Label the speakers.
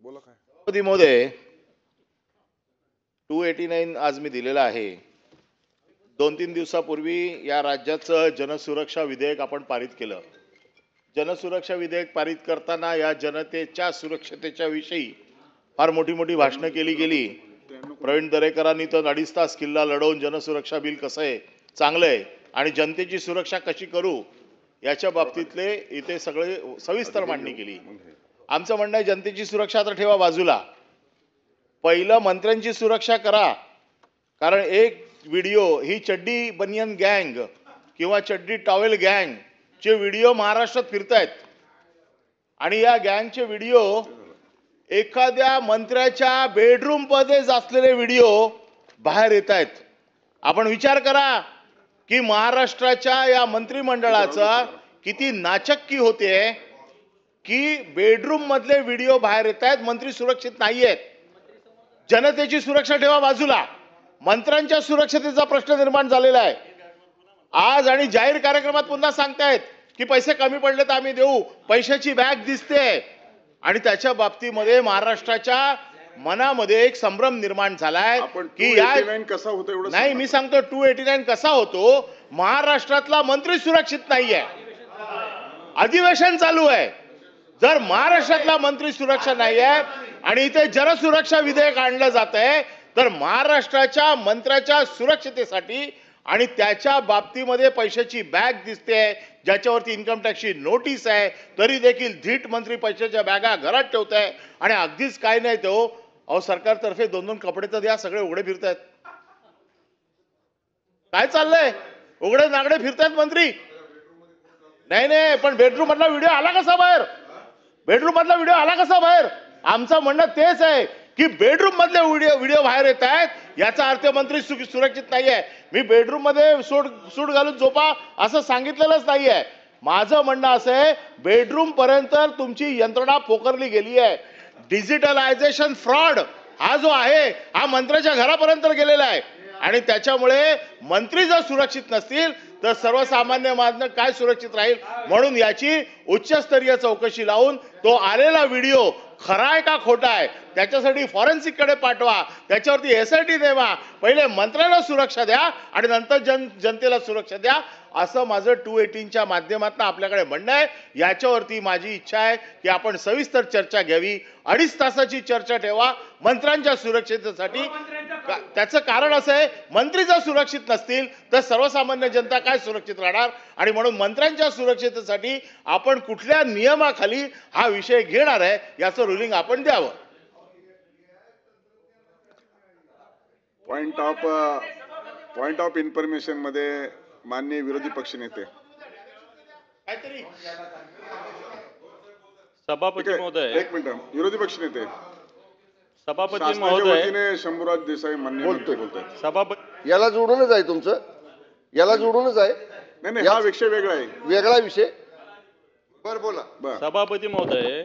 Speaker 1: बोला काय
Speaker 2: सभापती महोदय, 289 आज मी दिलेला आहे. 2-3 दिवसापूर्वी या राज्याचं जनसुरक्षा विधेयक आपण पारित केलं. जनसुरक्षा विधेयक पारित करताना या जनतेच्या सुरक्षतेच्या विषयी फार मोठी मोठी भाषणं केली गेली. प्रवीण दरेकरांनी तर 2.5 तास किल्ला लढवून जनसुरक्षा बिल कसं आहे, चांगलं आहे आणि जनतेची सुरक्षा कशी करू याच्या बाबतीतले इथे सगळे सविस्तर मांडणी केली. आमचं म्हणणं आहे जनतेची सुरक्षा तर ठेवा बाजूला, पहिलं मंत्र्यांची सुरक्षा करा. कारण एक व्हिडिओ ही चड्डी बनियन गँग किंवा चड्डी टॉवेल गँग चे व्हिडिओ महाराष्ट्रात फिरतायत आणि या गँगचे व्हिडिओ एखाद्या मंत्र्याच्या बेडरूम मध्ये असलेले व्हिडिओ बाहेर येत आहेत. आपण विचार करा की महाराष्ट्राच्या या मंत्रिमंडळाचा किती नाचक्की होते की बेडरूम मधले व्हिडिओ बाहेर येत आहेत. मंत्री सुरक्षित नाहीयेत. जनतेची सुरक्षा ठेवा बाजूला, मंत्र्यांच्या सुरक्षतेचा प्रश्न निर्माण झालेला आहे आज. आणि जाहीर कार्यक्रमात पुन्हा सांगतायत की पैसे कमी पडले तर आम्ही देऊ, पैशाची बॅग दिसते आणि त्याच्या बाबतीमध्ये महाराष्ट्राच्या मनामध्ये एक संभ्रम निर्माण झालाय की या
Speaker 1: कसा होतो एवढं
Speaker 2: नाही. मी सांगतो 289 कसा होतो. महाराष्ट्रातला मंत्री सुरक्षित नाहीये, अधिवेशन चालू आहे. जर महाराष्ट्रातला मंत्री सुरक्षा नाहीये आणि इथे जनसुरक्षा विधेयक आणलं जात आहे तर महाराष्ट्राच्या मंत्र्याच्या सुरक्षतेसाठी आणि त्याच्या बाबतीमध्ये पैशाची बॅग दिसते ज्याच्यावरती इन्कम टॅक्सची नोटीस आहे तरी देखील धीट मंत्री पैशाच्या बॅगा घरात ठेवत आहे. आणि अगदीच काय नाही तो अहो सरकारतर्फे 2-2 कपडे तर द्या, सगळे उघडे फिरतायत. काय चाललंय? उघडे नागडे फिरतायत मंत्री. नाही पण बेडरूम मधला व्हिडिओ आला कसा बाहेर? बेडरूम मधला व्हिडिओ आला कसा बाहेर? आमचं म्हणणं तेच आहे की बेडरूम मधले व्हिडिओ बाहेर येत आहेत याचा अर्थ मंत्री सुरक्षित नाहीये. मी बेडरूम मध्ये सूट घालून झोपा असं सांगितलेलंच नाहीये. माझं म्हणणं असं आहे बेडरूम पर्यंत तुमची यंत्रणा पोखरली गेली आहे. डिजिटलायझेशन फ्रॉड हा जो आहे हा मंत्र्याच्या घरापर्यंत गेलेला आहे आणि त्याच्यामुळे मंत्री जर सुरक्षित नसतील तर सर्वसामान्य मानव काय सुरक्षित राहील. म्हणून याची उच्चस्तरीय चौकशी लावून तो आलेला व्हिडिओ खरा आहे का खोटा आहे त्याच्यासाठी फॉरेन्सिक कडे पाठवा, त्याच्यावरती SIT नेमा. पहिले मंत्र्याला सुरक्षा द्या आणि नंतर जनतेला सुरक्षा द्या असं माझं 218च्या माध्यमातून आपल्याकडे म्हणणं आहे. याच्यावरती माझी इच्छा आहे की आपण सविस्तर चर्चा घ्यावी. 2.5 तासाची चर्चा ठेवा मंत्र्यांच्या सुरक्षेसाठी. त्याचं कारण असं आहे मंत्री जर सुरक्षित नसतील तर सर्वसामान्य जनता काय सुरक्षित राहणार. आणि म्हणून मंत्र्यांच्या सुरक्षेसाठी आपण कुठल्या नियमाखाली हा विषय घेणार आहे याचं रुलिंग आपण द्यावं.
Speaker 1: पॉइंट ऑफ इन्फॉर्मेशन मध्ये माननीय विरोधी पक्षनेते
Speaker 2: काहीतरी
Speaker 3: सभापती महोदय,
Speaker 1: एक मिनिट. विरोधी पक्षनेते
Speaker 3: सभापती महोदय,
Speaker 1: शंभूराज देसाई मान्य बोलतोय.
Speaker 3: सभापती
Speaker 4: याला जोडूनच आहे तुमचं, याला जोडूनच आहे.
Speaker 1: नाही हा विषय वेगळा आहे,
Speaker 4: वेगळा विषय. बरं बोला.
Speaker 3: सभापती महोदय,